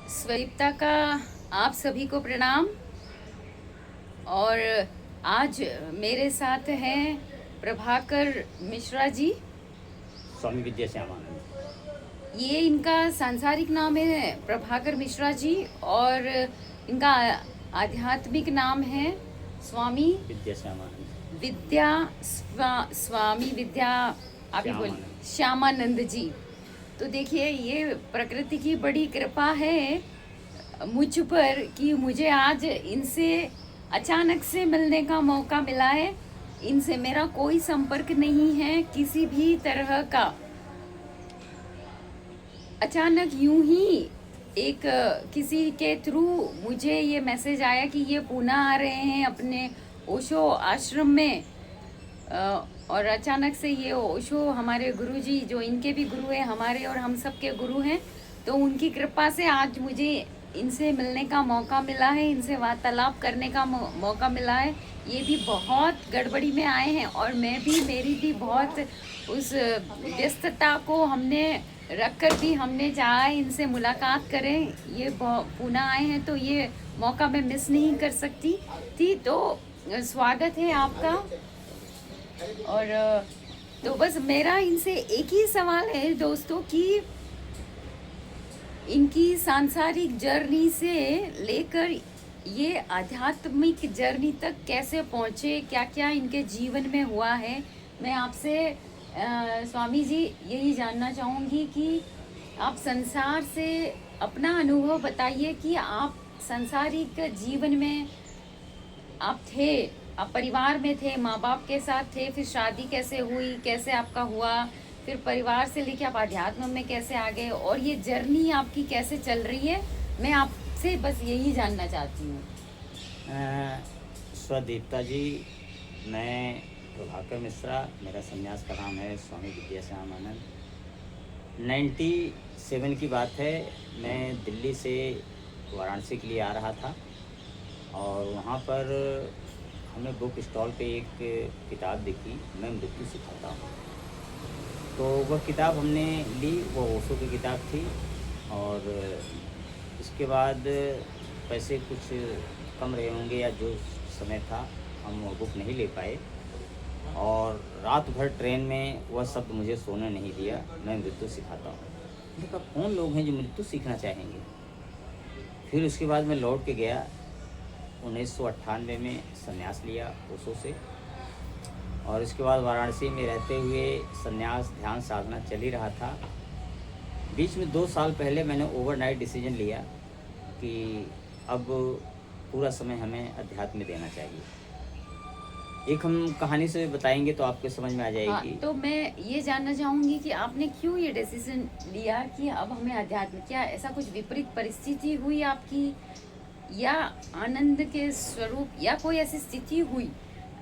स्वदीप्ता का आप सभी को प्रणाम। और आज मेरे साथ हैं प्रभाकर मिश्रा जी। स्वामी विद्याश्यामानंद। ये इनका सांसारिक नाम है प्रभाकर मिश्रा जी, और इनका आध्यात्मिक नाम है स्वामी विद्याश्यामानंद। स्वामी विद्या, आप ही बोल, श्यामानंद। श्यामानंद जी। तो देखिए, ये प्रकृति की बड़ी कृपा है मुझ पर कि मुझे आज इनसे अचानक से मिलने का मौका मिला है। इनसे मेरा कोई संपर्क नहीं है किसी भी तरह का। अचानक यूं ही एक किसी के थ्रू मुझे ये मैसेज आया कि ये पूना आ रहे हैं अपने ओशो आश्रम में। और अचानक से ये ओशो हमारे गुरुजी, जो इनके भी गुरु हैं, हमारे और हम सब के गुरु हैं, तो उनकी कृपा से आज मुझे इनसे मिलने का मौका मिला है, इनसे वार्तालाप करने का मौका मिला है। ये भी बहुत गड़बड़ी में आए हैं और मैं भी, मेरी भी बहुत उस व्यस्तता को हमने रख कर भी हमने चाहा इनसे मुलाकात करें। ये पूना आए हैं तो ये मौका मैं मिस नहीं कर सकती थी। तो स्वागत है आपका। और तो बस मेरा इनसे एक ही सवाल है दोस्तों कि इनकी सांसारिक जर्नी से लेकर ये आध्यात्मिक जर्नी तक कैसे पहुँचे, क्या क्या इनके जीवन में हुआ है। मैं आपसे स्वामी जी यही जानना चाहूँगी कि आप संसार से अपना अनुभव बताइए कि आप सांसारिक जीवन में आप थे, आप परिवार में थे, माँ बाप के साथ थे, फिर शादी कैसे हुई, कैसे आपका हुआ, फिर परिवार से लेके आप अध्यात्म में कैसे आ गए, और ये जर्नी आपकी कैसे चल रही है। मैं आपसे बस यही जानना चाहती हूँ। स्वदीप्ता जी, मैं प्रभाकर मिश्रा, मेरा संन्यास का नाम है स्वामी विद्याश्यामानंद। 97 की बात है। मैं दिल्ली से वाराणसी के लिए आ रहा था और वहाँ पर हमें बुक स्टॉल पे एक किताब दिखी, मैं मृत्यु सिखाता हूँ। तो वह किताब हमने ली, वो ओशो की किताब थी। और इसके बाद पैसे कुछ कम रहे होंगे या जो समय था, हम वो बुक नहीं ले पाए और रात भर ट्रेन में वह शब्द मुझे सोने नहीं दिया, मैं मृत्यु सिखाता हूँ। मैंने कहा कौन लोग हैं जो मृत्यु सीखना चाहेंगे। फिर उसके बाद मैं लौट के गया, 1998 में संन्यास लिया ओशो से। और इसके बाद वाराणसी में रहते हुए संन्यास ध्यान साधना चल ही रहा था। बीच में 2 साल पहले मैंने ओवरनाइट डिसीजन लिया कि अब पूरा समय हमें अध्यात्म में देना चाहिए। एक हम कहानी से बताएंगे तो आपको समझ में आ जाएगी। हाँ, तो मैं ये जानना चाहूँगी कि आपने क्यों ये डिसीजन लिया कि अब हमें अध्यात्म, क्या ऐसा कुछ विपरीत परिस्थिति हुई आपकी, या आनंद के स्वरूप, या कोई ऐसी स्थिति हुई।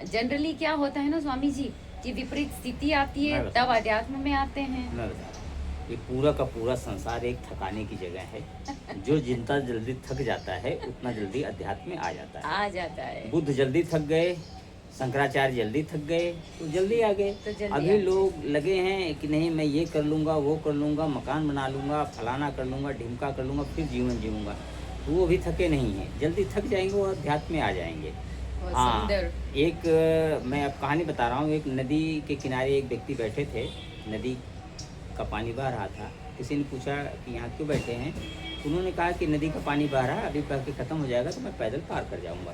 जनरली क्या होता है ना स्वामी जी, कि विपरीत स्थिति आती है तब अध्यात्म में आते हैं। मैं बता, ये पूरा का पूरा संसार एक थकाने की जगह है। जो जितना जल्दी थक जाता है उतना जल्दी अध्यात्म में आ जाता है। बुद्ध जल्दी थक गए, शंकराचार्य जल्दी थक गए तो जल्दी आ गए। तो अभी लोग लगे हैं कि नहीं मैं ये कर लूँगा, वो कर लूँगा, मकान बना लूँगा, फलाना कर लूँगा, ढिमका कर लूँगा, फिर जीवन जीऊँगा। तो वो भी थके नहीं हैं, जल्दी थक जाएंगे और अध्यात्म में आ जाएंगे। हाँ, एक मैं अब कहानी बता रहा हूँ। एक नदी के किनारे एक व्यक्ति बैठे थे, नदी का पानी बह रहा था। किसी ने पूछा कि यहाँ क्यों बैठे हैं। उन्होंने कहा कि नदी का पानी बह रहा है, अभी बह के ख़त्म हो जाएगा तो मैं पैदल पार कर जाऊँगा।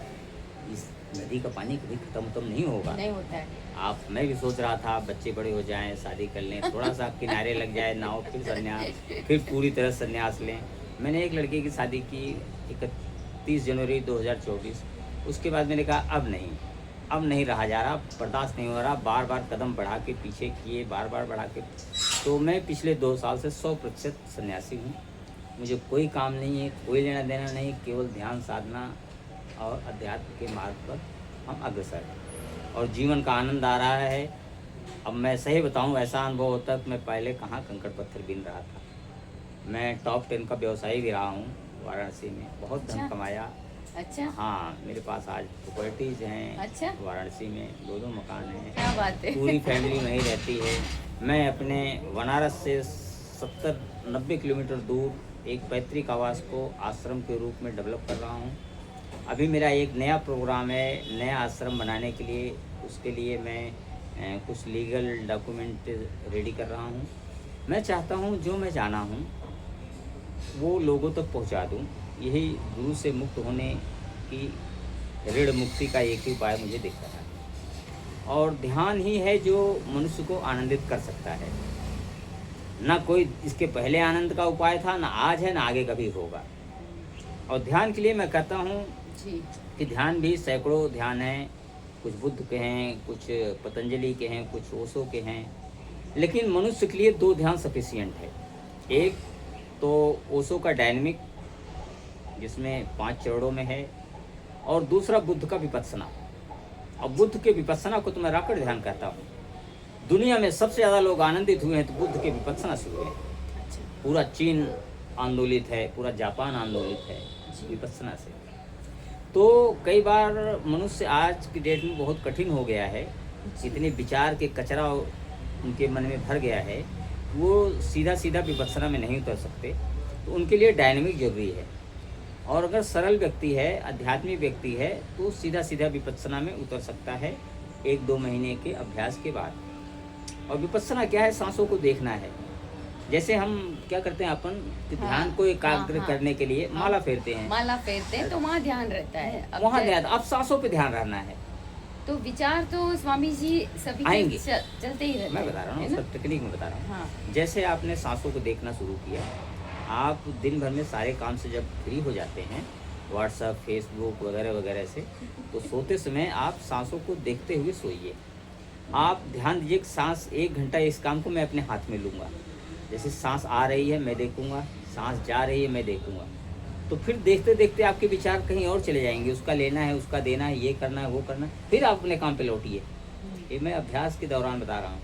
इस नदी का पानी कभी ख़त्म नहीं होगा, नहीं होता है। मैं भी सोच रहा था बच्चे बड़े हो जाएं, शादी कर लें, थोड़ा सा किनारे लग जाए नाव, फिर संन्यास, फिर पूरी तरह संन्यास लें। मैंने एक लड़के की शादी की 31 जनवरी 2024। उसके बाद मैंने कहा अब नहीं रहा जा रहा, बर्दाश्त नहीं हो रहा। बार बार कदम बढ़ा के पीछे किए, बार बार बढ़ा के। तो मैं पिछले 2 साल से 100% सन्यासी हूँ। मुझे कोई काम नहीं है, कोई लेना देना नहीं, केवल ध्यान साधना और अध्यात्म के मार्ग पर हम अग्रसर हैं और जीवन का आनंद आ रहा है। अब मैं सही बताऊँ, ऐसा अनुभव होता है कि मैं पहले कहाँ कंकड़ पत्थर बीन रहा था। मैं टॉप 10 का व्यवसायी भी रहा हूँ वाराणसी में, बहुत धन कमाया। अच्छा। हाँ, मेरे पास आज प्रॉपर्टीज हैं। अच्छा। वाराणसी में 2 मकान हैं। क्या बात है। पूरी फैमिली वहीं रहती है। मैं अपने बनारस से 70 90 किलोमीटर दूर एक पैतृक आवास को आश्रम के रूप में डेवलप कर रहा हूँ। अभी मेरा एक नया प्रोग्राम है नया आश्रम बनाने के लिए, उसके लिए मैं कुछ लीगल डॉक्यूमेंट रेडी कर रहा हूँ। मैं चाहता हूँ जो मैं जाना हूँ वो लोगों तक पहुँचा दूँ। यही गुरु से मुक्त होने की ऋण मुक्ति का एक ही उपाय मुझे दिख रहा है, और ध्यान ही है जो मनुष्य को आनंदित कर सकता है। ना कोई इसके पहले आनंद का उपाय था, ना आज है, ना आगे कभी होगा। और ध्यान के लिए मैं कहता हूँ जी कि ध्यान भी सैकड़ों ध्यान हैं, कुछ बुद्ध के हैं, कुछ पतंजलि के हैं, कुछ ओशो के हैं, लेकिन मनुष्य के लिए 2 ध्यान सफिशिएंट है। एक तो ओशो का डायनेमिक जिसमें 5 चरणों में है, और दूसरा बुद्ध का विपस्सना। और बुद्ध के विपस्सना को तो मैं राकड़ ध्यान कहता हूँ। दुनिया में सबसे ज़्यादा लोग आनंदित हुए हैं तो बुद्ध के विपस्सना से हुए हैं। पूरा चीन आंदोलित है, पूरा जापान आंदोलित है विपस्सना से। तो कई बार मनुष्य आज की डेट में बहुत कठिन हो गया है, इतने विचार के कचरा उनके मन में भर गया है, वो सीधा सीधा विपस्सना में नहीं उतर सकते, तो उनके लिए डायनेमिक जरूरी है। और अगर सरल व्यक्ति है, आध्यात्मिक व्यक्ति है, तो सीधा सीधा विपस्सना में उतर सकता है 1-2 महीने के अभ्यास के बाद। और विपस्सना क्या है? सांसों को देखना है। जैसे हम क्या करते हैं अपन कि ध्यान को एकाग्र करने के लिए माला फेरते हैं, माला फेरते हैं तो वहाँ ध्यान रहता है। वहाँ ध्यान, अब सांसों पे ध्यान रहना है। तो विचार तो स्वामी जी सभी के आएंगे। चलते ही रहते मैं बता रहा हूँ, है ना? सब टेक्निक में बता रहा हूँ। हाँ जैसे आपने सांसों को देखना शुरू किया, आप दिन भर में सारे काम से जब फ्री हो जाते हैं, व्हाट्सएप, फेसबुक वगैरह वगैरह से, तो सोते समय आप सांसों को देखते हुए सोइए। आप ध्यान दीजिए कि सांस 1 घंटा इस काम को मैं अपने हाथ में लूँगा। जैसे सांस आ रही है मैं देखूँगा, सांस जा रही है मैं देखूँगा, तो फिर देखते देखते आपके विचार कहीं और चले जाएंगे। उसका लेना है, उसका देना है, ये करना है, वो करना है, फिर आप अपने काम पे लौटिए। ये मैं अभ्यास के दौरान बता रहा हूँ।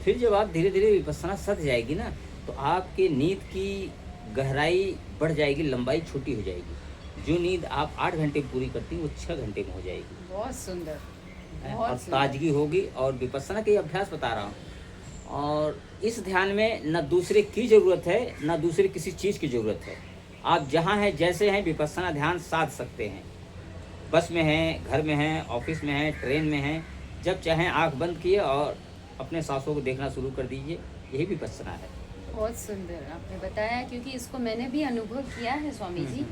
फिर जब आप धीरे धीरे विपस्सना सध जाएगी ना, तो आपके नींद की गहराई बढ़ जाएगी, लंबाई छोटी हो जाएगी। जो नींद आप 8 घंटे पूरी करती हैं वो 6 घंटे में हो जाएगी। बहुत सुंदर, और बहुत सुंदर। ताजगी होगी। और विपस्सना के अभ्यास बता रहा हूँ। और इस ध्यान में न दूसरे की ज़रूरत है, न दूसरे किसी चीज़ की ज़रूरत है। आप जहाँ हैं, जैसे हैं, विपस्सना ध्यान साध सकते हैं। बस में हैं, घर में हैं, ऑफिस में हैं, ट्रेन में हैं, जब चाहें आंख बंद किए और अपने सांसों को देखना शुरू कर दीजिए। यही विपस्सना है। बहुत सुंदर आपने बताया, क्योंकि इसको मैंने भी अनुभव किया है स्वामी जी।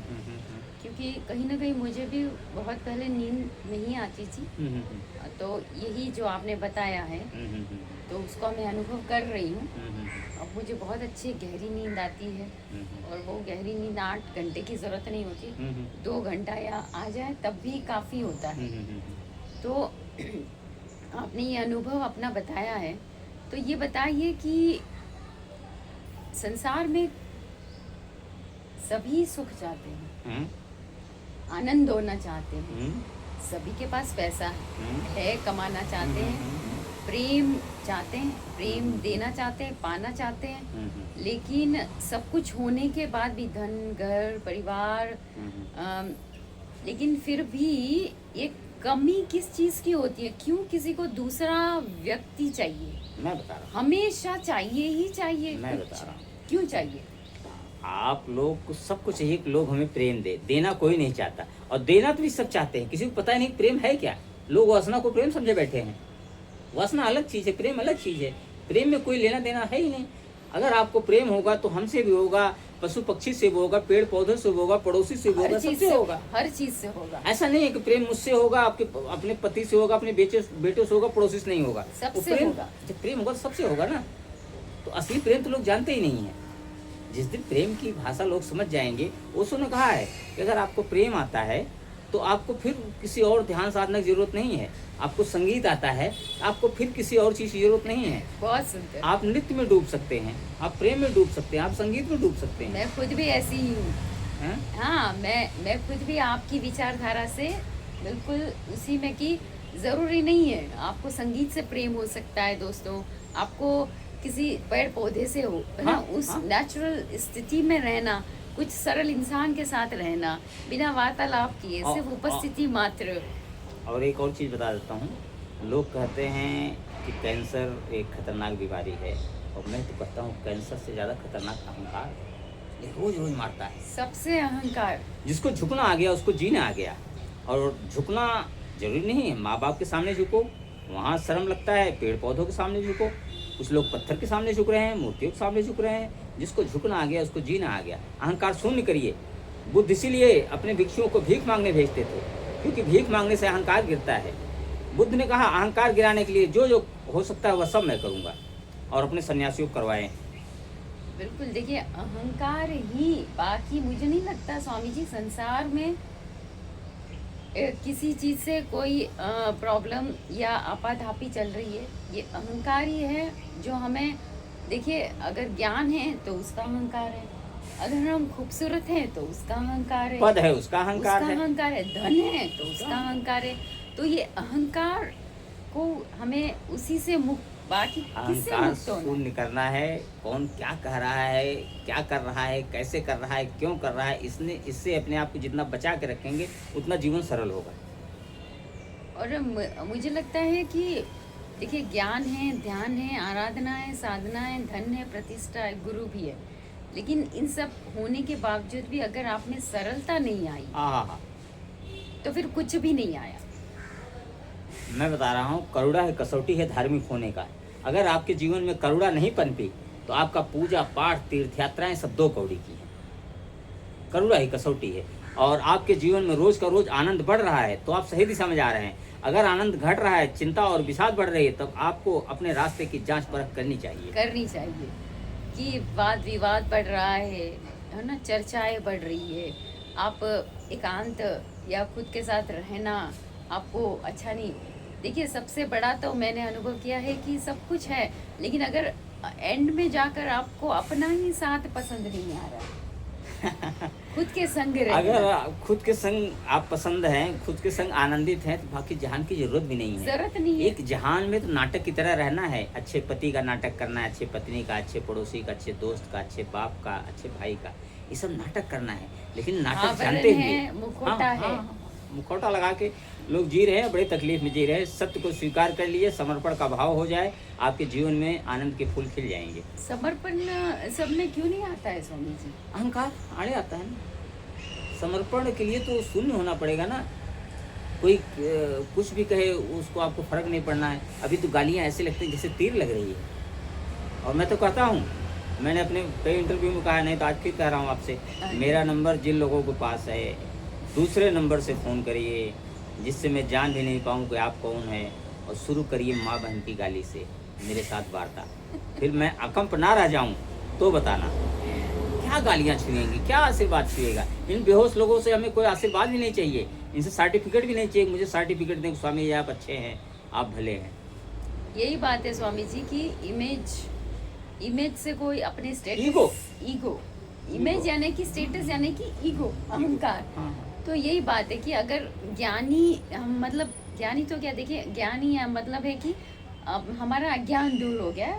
क्योंकि कहीं ना कहीं मुझे भी बहुत पहले नींद नहीं आती थी, तो यही जो आपने बताया है तो उसको मैं अनुभव कर रही हूँ। अब मुझे बहुत अच्छी गहरी नींद आती है, और वो गहरी नींद 8 घंटे की ज़रूरत नहीं होती, 2 घंटा या आ जाए तब भी काफ़ी होता है। तो आपने ये अनुभव अपना बताया है, तो ये बताइए कि संसार में सभी सुख चाहते हैं, आनंद होना चाहते हैं, सभी के पास पैसा है, कमाना चाहते हैं, प्रेम चाहते हैं, प्रेम देना चाहते हैं, पाना चाहते हैं, लेकिन सब कुछ होने के बाद भी धन, घर, परिवार, लेकिन फिर भी एक कमी किस चीज़ की होती है? क्यों किसी को दूसरा व्यक्ति चाहिए? मैं बता रहा हूँ, हमेशा चाहिए ही चाहिए। मैं कुछ। बता रहा हूँ। क्यों चाहिए? आप लोग को सब कुछ चाहिए कि लोग हमें प्रेम दे। देना कोई नहीं चाहता, और देना तो भी सब चाहते हैं। किसी को पता ही नहीं प्रेम है क्या। लोग वासना को प्रेम समझे बैठे हैं। वासना अलग चीज़ है, प्रेम अलग चीज़ है। प्रेम में कोई लेना देना है ही नहीं। अगर आपको प्रेम होगा तो हमसे भी होगा, पशु पक्षी से भी होगा, पेड़ पौधे से भी होगा, पड़ोसी से भी होगा, सबसे होगा। हर चीज से होगा। ऐसा नहीं है कि प्रेम मुझसे होगा, आपके अपने पति से होगा, अपने बेटे से होगा, पड़ोसी से नहीं होगा। सबसे वो प्रेम होगा। जब प्रेम होगा तो सबसे होगा ना। तो असली प्रेम तो लोग जानते ही नहीं है। जिस दिन प्रेम की भाषा लोग समझ जाएंगे, ओशो ने कहा है कि अगर आपको प्रेम आता है तो आपको फिर किसी और ध्यान साधना की जरूरत नहीं है। आपको संगीत आता है, आपको फिर किसी और चीज़ की जरूरत नहीं है। बहुत सुंदर। आप नृत्य में डूब सकते हैं, आप प्रेम में डूब सकते हैं, आप संगीत में डूब सकते हैं। मैं खुद भी ऐसी ही हूँ। हैं? हाँ, मैं खुद भी आपकी विचारधारा से बिल्कुल उसी में कि ज़रूरी नहीं है आपको संगीत से प्रेम हो सकता है दोस्तों, आपको किसी पेड़ पौधे से हो, है ना, हाँ, उस हाँ। नेचुरल स्थिति में रहना, कुछ सरल इंसान के साथ रहना, बिना वार्तालाप किए, सिर्फ उपस्थिति मात्र। और एक और चीज़ बता देता हूँ। लोग कहते हैं कि कैंसर एक खतरनाक बीमारी है, और मैं तो कहता हूँ कैंसर से ज़्यादा खतरनाक अहंकार है। ये रोज रोज मारता है। सबसे अहंकार। जिसको झुकना आ गया उसको जीना आ गया। और झुकना जरूरी नहीं है माँ बाप के सामने झुको, वहाँ शर्म लगता है, पेड़ पौधों के सामने झुको। कुछ लोग पत्थर के सामने झुक रहे हैं, मूर्तियों के सामने झुक रहे हैं। जिसको झुकना आ गया उसको जीना आ गया। अहंकार शून्य करिए। बुद्ध इसीलिए अपने भिक्षुओं को भीख मांगने भेजते थे, क्योंकि भीख मांगने से अहंकार गिरता है। बुद्ध ने कहा अहंकार गिराने के लिए जो जो हो सकता है वह सब मैं करूँगा, और अपने सन्यासियों को करवाएं। बिल्कुल, देखिए अहंकार ही, बाकी मुझे नहीं लगता स्वामी जी संसार में किसी चीज़ से कोई प्रॉब्लम या आपाधापी चल रही है। ये अहंकार ही है जो हमें, देखिए अगर ज्ञान है तो उसका अहंकार है, अगर हम खूबसूरत हैं तो उसका अहंकार है, पद है उसका अहंकार उसका है, अहंकार है, धन है तो उसका अहंकार है। तो ये अहंकार को हमें उसी से मुक्त, बाकी किससे अहंकार मुक्त होना? शून्य करना है। कौन क्या कह रहा है, क्या कर रहा है, कैसे कर रहा है, क्यों कर रहा है, इससे अपने आप को जितना बचा के रखेंगे उतना जीवन सरल होगा। और मुझे लगता है कि देखिए ज्ञान है, ध्यान है, आराधना है, साधना है, धन है, प्रतिष्ठा है, गुरु भी है, लेकिन इन सब होने के बावजूद भी अगर आप में सरलता नहीं आई हाँ, तो फिर कुछ भी नहीं आया। मैं बता रहा हूँ, करुणा है कसौटी है धार्मिक होने का। अगर आपके जीवन में करुणा नहीं पनपी तो आपका पूजा पाठ तीर्थ यात्राएं सब दो कौड़ी की हैं। करुणा ही कसौटी है। और आपके जीवन में रोज का रोज आनंद बढ़ रहा है तो आप सही दिशा में जा रहे हैं। अगर आनंद घट रहा है, चिंता और विषाद बढ़ रही है, तब आपको अपने रास्ते की जांच परख करनी चाहिए कि वाद विवाद बढ़ रहा है ना, चर्चाएं बढ़ रही है, आप एकांत या खुद के साथ रहना आपको अच्छा नहीं। देखिए सबसे बड़ा तो मैंने अनुभव किया है कि सब कुछ है, लेकिन अगर एंड में जाकर आपको अपना ही साथ पसंद नहीं आ रहा खुद के संग रहना। अगर खुद के संग आप पसंद हैं, खुद के संग आनंदित हैं, तो बाकी जहान की जरूरत भी नहीं है। जरूरत नहीं है। एक जहान में तो नाटक की तरह रहना है। अच्छे पति का नाटक करना है, अच्छे पत्नी का, अच्छे पड़ोसी का, अच्छे दोस्त का, अच्छे बाप का, अच्छे भाई का, ये सब नाटक करना है। लेकिन नाटक जानते हुए, मुखौटा है, मुखौटा लगा के लोग जी रहे हैं, बड़े तकलीफ में जी रहे हैं। सत्य को स्वीकार कर लिए, समर्पण का भाव हो जाए, आपके जीवन में आनंद के फूल खिल जाएंगे। समर्पण सब में क्यों नहीं आता है स्वामी जी? अहंकार आड़े आता है ना। समर्पण के लिए तो शून्य होना पड़ेगा ना। कोई कुछ भी कहे उसको आपको फर्क नहीं पड़ना है। अभी तो गालियाँ ऐसे लगती हैं जैसे तीर लग रही है। और मैं तो कहता हूँ, मैंने अपने कई इंटरव्यू में कहा, नहीं तो आज फिर कह रहा हूँ आपसे, मेरा नंबर जिन लोगों के पास है दूसरे नंबर से फ़ोन करिए, जिससे मैं जान भी नहीं पाऊँ कि आप कौन है, और शुरू करिए माँ बहन की गाली से मेरे साथ वार्ता। फिर मैं अकंप ना रह जाऊँ तो बताना क्या गालियाँ छुएंगी, क्या आशीर्वाद छुएगा। इन बेहोश लोगों से हमें कोई आशीर्वाद भी नहीं चाहिए, इनसे सर्टिफिकेट भी नहीं चाहिए। मुझे सर्टिफिकेट दें स्वामी जी आप अच्छे हैं, आप भले हैं। यही बात है स्वामी जी की इमेज से कोई अपने स्टेटस, ईगो इमेज यानी कि स्टेटस यानी कि ईगो, अहंकार। तो यही बात है कि अगर ज्ञानी, मतलब ज्ञानी तो क्या, देखिए ज्ञानी मतलब है कि अब हमारा अज्ञान दूर हो गया,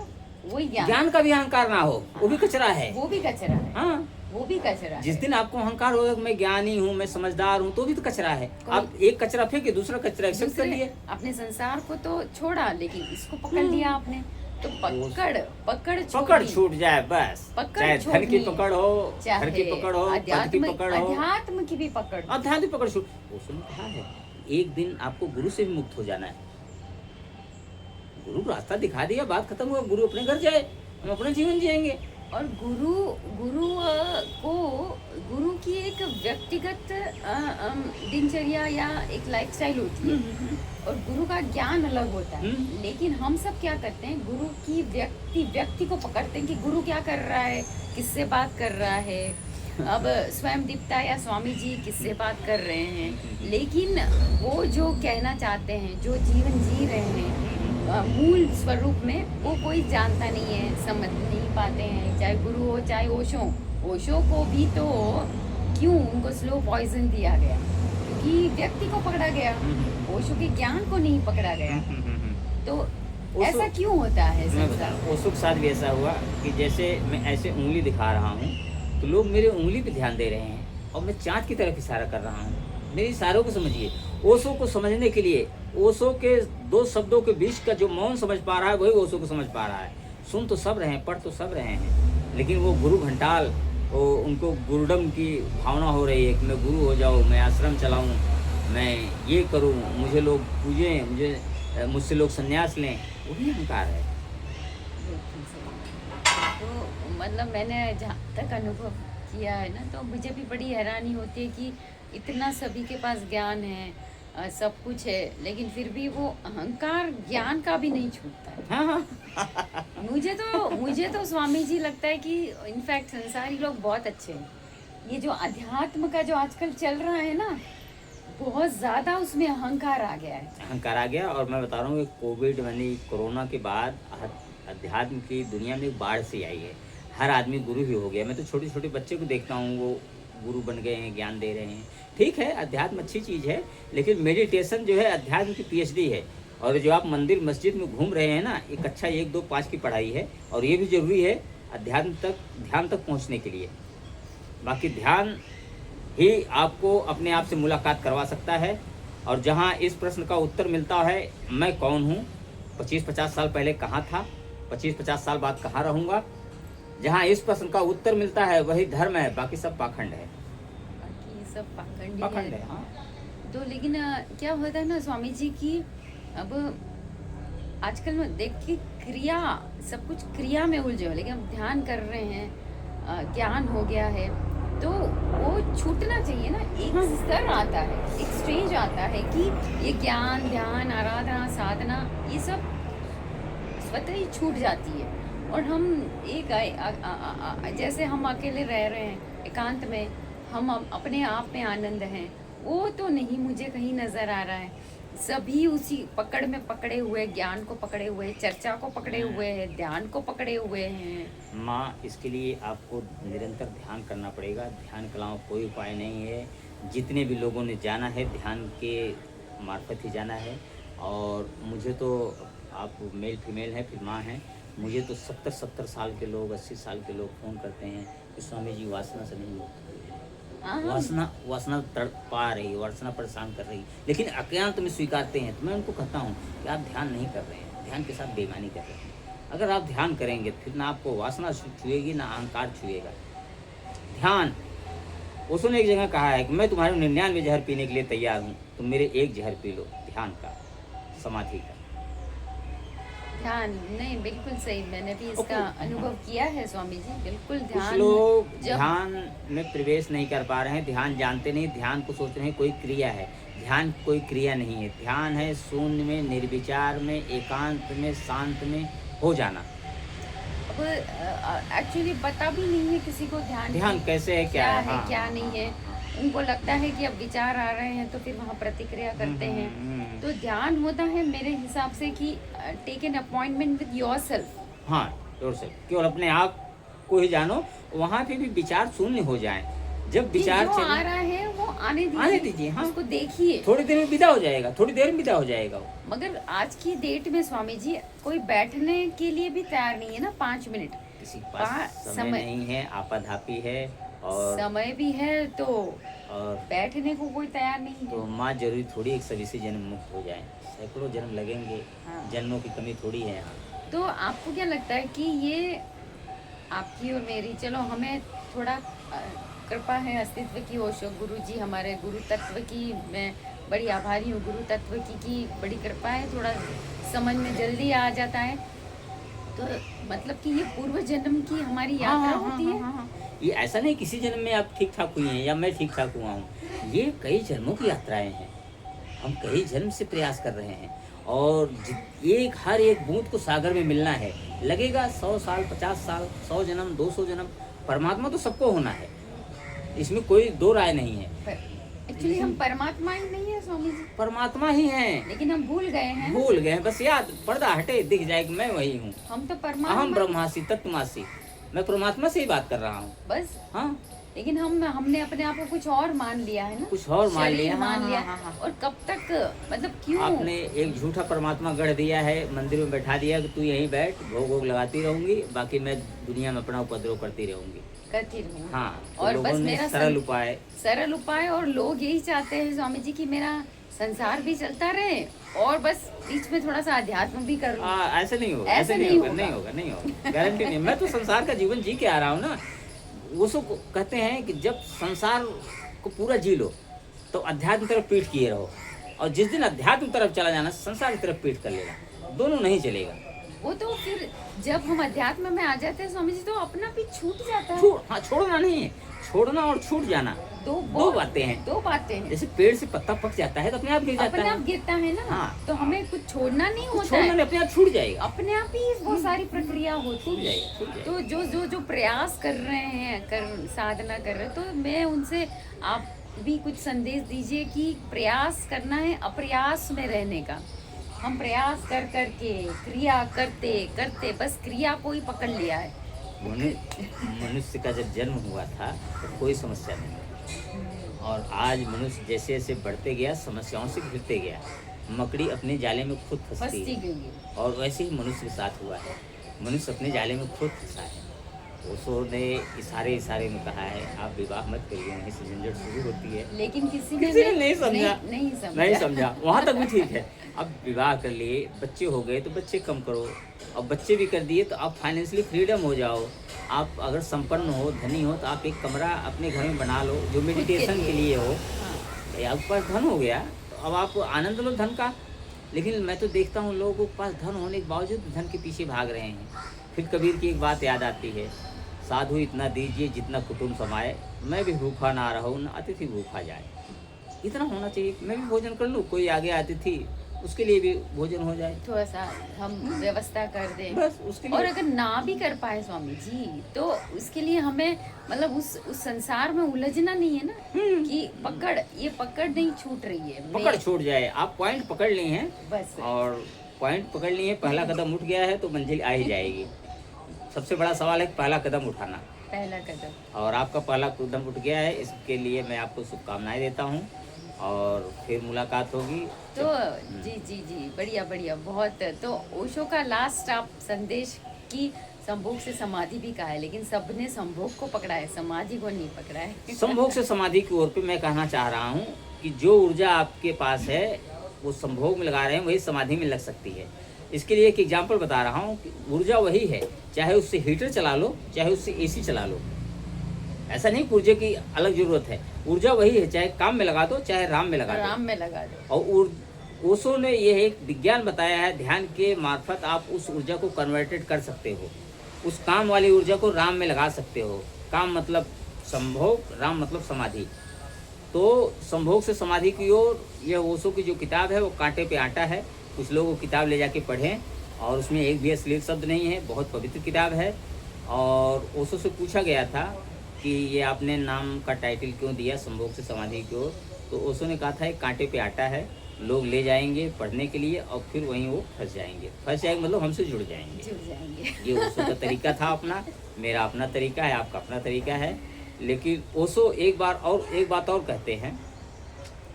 वही ज्ञान का भी अहंकार ना हो, वो भी कचरा है। वो भी कचरा है। हाँ, वो भी कचरा है। जिस दिन आपको अहंकार होगा कि मैं ज्ञानी हूँ, मैं समझदार हूँ, तो भी तो कचरा है। आप एक कचरा फेंके, दूसरा कचरा एक्सेप्ट कर लिए। अपने संसार को तो छोड़ा, लेकिन इसको पकड़ लिया आपने, तो पकड़ छूट जाए बस। चाहे धन की पकड़ हो, घर की पकड़ हो, पद की पकड़ हो, अध्यात्म की भी पकड़, अध्यात्म की पकड़ छूट। उसने कहा है एक दिन आपको गुरु से भी मुक्त हो जाना है। गुरु रास्ता दिखा दिया, बात खत्म हुआ, गुरु अपने घर जाए, हम अपना जीवन जिएंगे। और गुरु की एक व्यक्तिगत दिनचर्या या एक लाइफस्टाइल होती है, और गुरु का ज्ञान अलग होता है। लेकिन हम सब क्या करते हैं, गुरु की व्यक्ति को पकड़ते हैं कि गुरु क्या कर रहा है, किससे बात कर रहा है। अब स्वयं दीप्ता या स्वामी जी किससे बात कर रहे हैं, लेकिन वो जो कहना चाहते हैं, जो जीवन जी रहे हैं मूल स्वरूप में, वो कोई जानता नहीं है, समझ नहीं पाते हैं। चाहे गुरु हो, चाहे ओशो को भी तो क्यों उनको स्लो पॉइजन दिया गया, क्योंकि व्यक्ति को पकड़ा गया, ओशो के ज्ञान को नहीं पकड़ा गया। तो ऐसा क्यों होता है? ओशो के साथ भी ऐसा हुआ कि जैसे मैं ऐसे उंगली दिखा रहा हूँ तो लोग मेरे उंगली पे ध्यान दे रहे हैं, और मैं चाँद की तरफ इशारा कर रहा हूँ। मेरे इशारों को समझिए। ओशो को समझने के लिए ओशो के दो शब्दों के बीच का जो मौन समझ पा रहा है, वही ओशो को समझ पा रहा है। सुन तो सब रहे हैं, पढ़ तो सब रहे हैं, लेकिन वो गुरु घंटाल, वो उनको गुरुडम की भावना हो रही है कि मैं गुरु हो जाऊँ, मैं आश्रम चलाऊँ, मैं ये करूँ, मुझे लोग पूजें, मुझसे लोग संन्यास लें, वही अहंकार है। बिल्कुल सही। तो मतलब मैंने जहाँ तक अनुभव किया है ना, तो मुझे भी बड़ी हैरानी होती है कि इतना सभी के पास ज्ञान है, सब कुछ है, लेकिन फिर भी वो अहंकार ज्ञान का भी नहीं छूटता है। हाँ। मुझे तो स्वामी जी लगता है कि इनफैक्ट संसारी लोग बहुत अच्छे हैं। ये जो अध्यात्म का जो आजकल चल रहा है ना, बहुत ज्यादा उसमें अहंकार आ गया है। अहंकार आ गया। और मैं बता रहा हूँ कि कोविड यानी कोरोना के बाद अध्यात्म की दुनिया में एक बाढ़ सी आई है। हर आदमी गुरु ही हो गया। मैं तो छोटे छोटे बच्चे को देखता हूँ, वो गुरु बन गए हैं, ज्ञान दे रहे हैं। ठीक है, अध्यात्म अच्छी चीज़ है, लेकिन मेडिटेशन जो है अध्यात्म की पीएचडी है। और जो आप मंदिर मस्जिद में घूम रहे हैं ना, एक अच्छा 1 2 5 की पढ़ाई है, और ये भी जरूरी है अध्यात्म तक, ध्यान तक पहुँचने के लिए। बाकी ध्यान ही आपको अपने आप से मुलाकात करवा सकता है। और जहाँ इस प्रश्न का उत्तर मिलता है, मैं कौन हूँ, 25-50 साल पहले कहाँ था, 25-50 साल बाद कहाँ रहूँगा, जहाँ इस प्रश्न का उत्तर मिलता है वही धर्म है, बाकी सब पाखंड है। बाकी ये सब पाखंड पाखंड है। है, हाँ। तो लेकिन क्या होता है ना स्वामी जी की, अब आजकल में देखिए क्रिया, सब कुछ क्रिया में उलझे हो, लेकिन हम ध्यान कर रहे हैं, ज्ञान हो गया है, तो वो छूटना चाहिए ना। एक स्तर आता है, एक स्टेज आता है कि ये ज्ञान, ध्यान, आराधना, साधना, ये सब स्वतः ही छूट जाती है। और हम एक जैसे हम अकेले रह रहे हैं एकांत में, हम अपने आप में आनंद हैं, वो तो नहीं मुझे कहीं नजर आ रहा है। सभी उसी पकड़ में पकड़े हुए, ज्ञान को पकड़े हुए, चर्चा को पकड़े हुए हैं, ध्यान को पकड़े हुए हैं। माँ, इसके लिए आपको निरंतर ध्यान करना पड़ेगा। ध्यान के अलावा कोई उपाय नहीं है। जितने भी लोगों ने जाना है, ध्यान के मार्फत ही जाना है। और मुझे तो, आप मेल फीमेल हैं, फिर माँ हैं, मुझे तो 70-70 साल के लोग, 80 साल के लोग फ़ोन करते हैं कि स्वामी जी वासना से नहीं मुक्त हुए। वासना तड़पा रही, वासना परेशान कर रही, लेकिन अज्ञान में स्वीकारते हैं। तो मैं उनको कहता हूँ कि आप ध्यान नहीं कर रहे हैं, ध्यान के साथ बेईमानी कर रहे हैं। अगर आप ध्यान करेंगे फिर ना आपको वासना छुएगी, ना अहंकार छुएगा। ध्यान, उसने एक जगह कहा है कि मैं तुम्हारे 99 जहर पीने के लिए तैयार हूँ, तुम मेरे एक जहर पी लो, ध्यान का, समाधि का। ध्यान नहीं, बिल्कुल सही, मैंने भी इसका अनुभव किया है स्वामी जी। बिल्कुल कुछ ध्यान, लोग जब ध्यान में प्रवेश नहीं कर पा रहे हैं, ध्यान जानते नहीं, ध्यान को सोच रहे हैं कोई क्रिया है। ध्यान कोई क्रिया नहीं है। ध्यान है शून्य में, निर्विचार में, एकांत में, शांत में हो जाना। अब एक्चुअली पता भी नहीं है किसी को ध्यान कैसे है, क्या है, हाँ, क्या नहीं है। उनको लगता है कि अब विचार आ रहे हैं तो फिर वहाँ प्रतिक्रिया करते हैं। तो ध्यान होता है मेरे हिसाब से कि take an appointment with yourself. हाँ, योरसेल्फ, केवल अपने आप को ही जानो, वहाँ पे भी विचार शून्य हो जाए। जब विचार जो आ रहा है वो आने दीजिए, हाँ, उसको देखिए, थोड़ी देर में विदा हो जाएगा, थोड़ी देर में विदा हो जाएगा वो। मगर आज की डेट में स्वामी जी कोई बैठने के लिए भी तैयार नहीं है ना 5 मिनट। किसी के पास समय नहीं है, आपाधापी है, और समय भी है तो और बैठने को कोई तैयार नहीं है। तो माँ, जरूरी थोड़ी एक सभी से जन्म मुक्त हो जाए, सैकड़ों जन्म लगेंगे। हाँ। जन्मों की कमी थोड़ी है यहाँ। तो आपको क्या लगता है कि ये आपकी और मेरी, चलो हमें थोड़ा कृपा है अस्तित्व की, ओशो गुरु जी, हमारे गुरु तत्व की मैं बड़ी आभारी हूँ, गुरु तत्व की बड़ी कृपा है, थोड़ा समझ में जल्दी आ जाता है। तो मतलब कि ये पूर्व जन्म की हमारी यात्रा होती है। ये ऐसा नहीं किसी जन्म में आप ठीक ठाक हुई हैं या मैं ठीक ठाक हुआ हूँ, ये कई जन्मों की यात्राएं हैं। हम कई जन्म से प्रयास कर रहे हैं, और हर एक बूंद को सागर में मिलना है। लगेगा 100 साल, 50 साल, 100 जन्म, 200 जन्म, परमात्मा तो सबको होना है, इसमें कोई दो राय नहीं है। एक्चुअली हम परमात्मा ही नहीं है स्वामी जी, परमात्मा ही हैं, लेकिन हम भूल गए हैं। बस याद, पर्दा हटे दिख जाए कि मैं वही हूँ। हम तो परमात्मा, अहम ब्रह्मास्मि तत्त्वमसि, मैं परमात्मा से ही बात कर रहा हूँ बस। हाँ, लेकिन हमने अपने आप को कुछ और मान लिया है ना, कुछ और मान लिया, मान लिया। और कब तक, मतलब क्यों आपने एक झूठा परमात्मा गढ़ दिया है, मंदिर में बैठा दिया कि तू यहीं बैठ, भोग वोग लगाती रहूंगी, बाकी मैं दुनिया में अपना उपद्रव करती रहूंगी। हाँ, तो और बस मेरा सरल उपाय और लोग यही चाहते हैं स्वामी जी कि मेरा संसार भी चलता रहे और बस बीच में थोड़ा सा अध्यात्म भी कर लो। ऐसे नहीं होगा, ऐसे ऐसे नहीं नहीं होगा, होगा। नहीं होगा, नहीं होगा, गारंटी नहीं। मैं तो संसार का जीवन जी के आ रहा हूँ ना। वो सब कहते हैं कि जब संसार को पूरा जी लो तो अध्यात्म तरफ पीठ किए रहो, और जिस दिन अध्यात्म तरफ चला जाना, संसार की तरफ पीठ कर लेगा, दोनों नहीं चलेगा। वो तो फिर जब हम अध्यात्म में आ जाते हैं स्वामी जी, तो अपना भी छूट जाता है। हाँ, छोड़ना नहीं है, छोड़ना और छूट जाना दो बातें हैं। दो बातें हैं। जैसे पेड़ से पत्ता पक जाता है तो अपने आप गिर जाता अपने है, आप गिरता है ना। हाँ। तो हमें कुछ छोड़ना नहीं होता छोड़ना है, नहीं, अपने आप छूट जाएगा, अपने आप ही वो सारी प्रक्रिया होती छूट है। जाएगा, छूट जाएगा। तो जो प्रयास कर रहे हैं, साधना कर रहे हैं, तो मैं उनसे, आप भी कुछ संदेश दीजिए कि प्रयास करना है अप्रयास में रहने का। हम प्रयास कर करके क्रिया करते करते बस क्रिया को ही पकड़ लिया है। मनुष्य का जब जन्म हुआ था तो कोई समस्या नहीं, और आज मनुष्य जैसे जैसे बढ़ते गया, समस्याओं से घिरते गया, मकड़ी अपने जाले में खुद फंसती फंसती है, गई। और वैसे ही मनुष्य के साथ हुआ है। मनुष्य अपने जाले में खुद फंसा है। ओशो ने इशारे में कहा है, आप विवाह मत करिए, वहीं से झंझट शुरू होती है। लेकिन किसी ने नहीं समझा, नहीं समझा, वहाँ तक भी ठीक है। अब विवाह कर लिए, बच्चे हो गए तो बच्चे कम करो, अब बच्चे भी कर दिए तो आप फाइनेंशियली फ्रीडम हो जाओ। आप अगर संपन्न हो, धनी हो, तो आप एक कमरा अपने घर में बना लो जो मेडिटेशन के लिए हो। आपके पास धन हो गया तो अब आप आनंद लो धन का। लेकिन मैं तो देखता हूँ लोगों के पास धन होने के बावजूद धन के पीछे भाग रहे हैं। फिर कबीर की एक बात याद आती है, साधु इतना दीजिए जितना कुटुंब समाए, मैं भी भूखा ना रहूं न अतिथि भूखा जाए। इतना होना चाहिए, मैं भी भोजन कर लूँ, कोई आगे अतिथि उसके लिए भी भोजन हो जाए, थोड़ा सा हम व्यवस्था कर दें बस उसके लिए। और अगर ना भी कर पाए स्वामी जी, तो उसके लिए हमें मतलब उस संसार में उलझना नहीं है ना, कि ये पकड़ नहीं छूट रही है, पकड़ छूट जाए। आप पॉइंट पकड़ ली हैं, बस, और पॉइंट पकड़ ली है, पहला कदम उठ गया है तो मंजिल आ ही जाएगी। सबसे बड़ा सवाल है पहला कदम उठाना, पहला कदम। और आपका पहला कदम उठ गया है, इसके लिए मैं आपको शुभकामनाएं देता हूँ, और फिर मुलाकात होगी। तो जी बढ़िया बढ़िया, बहुत। तो ओशो का लास्ट आप संदेश की संभोग से समाधि भी कहा है, लेकिन सबने संभोग को पकड़ा है, समाधि को नहीं पकड़ा है। संभोग से समाधि की ओर पे मैं कहना चाह रहा हूँ कि जो ऊर्जा आपके पास है वो संभोग में लगा रहे हैं, वही समाधि में लग सकती है। इसके लिए एक एग्जाम्पल बता रहा हूँ कि ऊर्जा वही है, चाहे उससे हीटर चला लो, चाहे उससे एसी चला लो। ऐसा नहीं ऊर्जा की अलग जरूरत है, ऊर्जा वही है, चाहे काम में लगा दो, चाहे राम में लगा दो। राम में लगा दो। और ओशो ने यह एक विज्ञान बताया है, ध्यान के मार्फत आप उस ऊर्जा को कन्वर्टेड कर सकते हो, उस काम वाली ऊर्जा को राम में लगा सकते हो। काम मतलब संभोग, राम मतलब समाधि। तो संभोग से समाधि की ओर यह ओशो की जो किताब है वो कांटे पे आटा है। कुछ लोग वो किताब ले जाके पढ़ें, और उसमें एक भी अश्लील शब्द नहीं है, बहुत पवित्र किताब है। और ओशो से पूछा गया था कि ये आपने नाम का टाइटल क्यों दिया संभोग से समाधि की ओर, तो ओशो ने कहा था एक कांटे पे आटा है, लोग ले जाएंगे पढ़ने के लिए और फिर वहीं वो फंस जाएंगे मतलब हमसे जुड़ जाएंगे। ये ओशो का तरीका था अपना, मेरा अपना तरीका है, आपका अपना तरीका है। लेकिन ओशो एक बात और कहते हैं,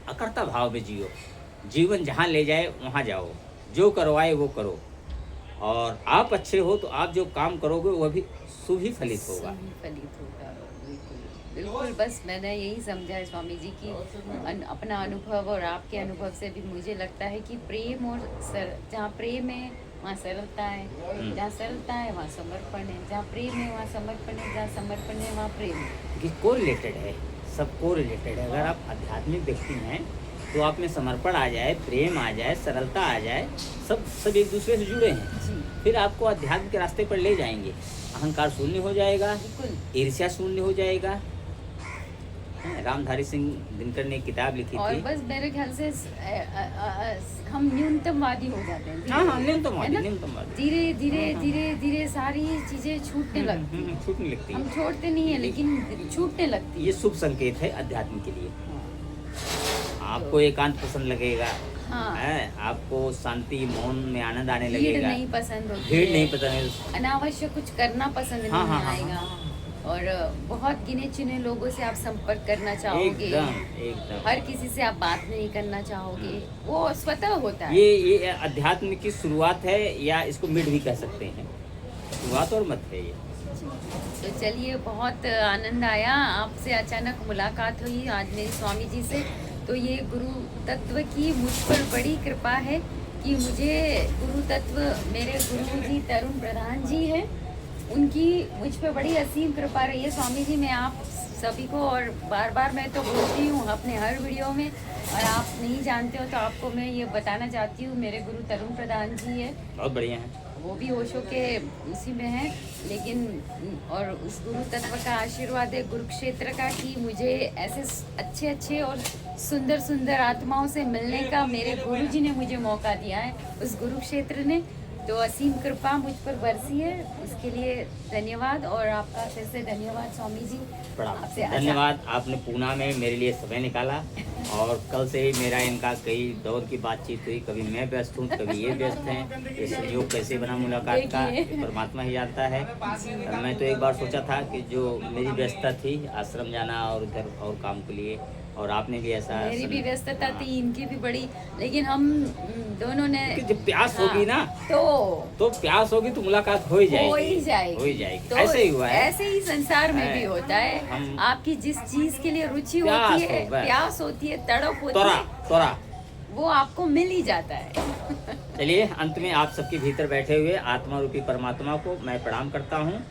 अकर्ता भाव में जियो, जीवन जहाँ ले जाए वहाँ जाओ, जो करवाए वो करो, और आप अच्छे हो तो आप जो काम करोगे वह भी शुभ ही फलित होगा। बिल्कुल। बस मैंने यही समझा है स्वामी जी की अपना अनुभव और आपके अनुभव से भी मुझे लगता है कि प्रेम और जहाँ प्रेम है वहाँ सरलता है, जहाँ सरलता है वहाँ समर्पण है, जहाँ प्रेम है वहाँ समर्पण है, जहाँ समर्पण है वहाँ प्रेम है। ये को रिलेटेड है, सब को रिलेटेड है। अगर आप आध्यात्मिक व्यक्ति हैं तो आप में समर्पण आ जाए, प्रेम आ जाए, सरलता आ जाए, सब एक दूसरे से जुड़े हैं, फिर आपको अध्यात्म के रास्ते पर ले जाएंगे। अहंकार शून्य हो जाएगा, ईर्ष्या शून्य हो जाएगा। रामधारी सिंह दिनकर ने एक किताब लिखी और थी। बस मेरे ख्याल से हम न्यूनतमवादी हो जाते हैं। हाँ, न्यूनतमवादी। धीरे सारी चीजें छूटने लगती हैं। छूटने लगती है। हम छोड़ते नहीं है, लेकिन छूटने लगती है। ये शुभ संकेत है अध्यात्म के लिए। आपको एकांत पसंद लगेगा, है, आपको शांति, मौन में आनंद आने लगेगा। भीड़ नहीं पसंद होती, भीड़ नहीं पसंद, अनावश्यक कुछ करना पसंद नहीं आएगा। और बहुत गिने चुने लोगों से आप संपर्क करना चाहोगे, एकदम। हर किसी से आप बात नहीं करना चाहोगे, वो स्वतः होता है। ये अध्यात्म की शुरुआत है, या इसको मिड भी कह सकते हैं, शुरुआत और मत है ये। तो चलिए, बहुत आनंद आया, आपसे अचानक मुलाकात हुई आज मेरी स्वामी जी से। तो ये गुरु तत्व की मुझ पर बड़ी कृपा है कि मुझे गुरु तत्व मेरे गुरु जी तरुण प्रधान जी हैं, उनकी मुझ पे बड़ी असीम कृपा रही है। स्वामी जी, मैं आप सभी को, और बार बार मैं तो बोलती हूँ अपने हर वीडियो में, और आप नहीं जानते हो तो आपको मैं ये बताना चाहती हूँ, मेरे गुरु तरुण प्रधान जी है, बहुत बढ़िया है। वो भी ओशो के उसी में है, लेकिन और उस गुरु तत्व का आशीर्वाद है कुरुक्षेत्र का कि मुझे ऐसे अच्छे अच्छे और सुंदर सुंदर आत्माओं से मिलने का मेरे गुरु जी ने मुझे मौका दिया है, उस कुरुक्षेत्र ने। तो असीम कृपा मुझ पर बरसी है, उसके लिए धन्यवाद। और आपका फिर से धन्यवाद स्वामी जी। आपसे धन्यवाद, आपने पूना में मेरे लिए समय निकाला, और कल से ही मेरा इनका कई दौर की बातचीत हुई, कभी मैं व्यस्त हूँ, कभी ये व्यस्त हैं। ये संयोग कैसे बना मुलाकात का परमात्मा ही जानता है। मैं तो एक बार सोचा था कि जो मेरी व्यस्तता थी आश्रम जाना और इधर और काम के लिए, और आपने भी ऐसा, मेरी भी व्यस्तता थी, इनकी भी बड़ी, लेकिन हम दोनों ने जब प्यास होगी ना तो प्यास होगी तो मुलाकात हो ही जाएगी। तो ऐसे ही हुआ है, ऐसे ही संसार में भी होता है। आपकी जिस चीज के लिए रुचि होती है, प्यास होती है, तड़प होती है, वो आपको मिल ही जाता है। चलिए, अंत में आप सबके भीतर बैठे हुए आत्मा रूपी परमात्मा को मैं प्रणाम करता हूँ,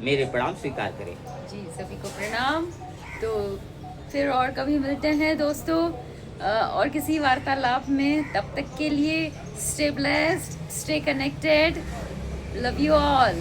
मेरे प्रणाम स्वीकार करें। जी, सभी को प्रणाम। तो फिर और कभी मिलते हैं दोस्तों, और किसी वार्तालाप में। तब तक के लिए stay blessed, stay connected, love you all.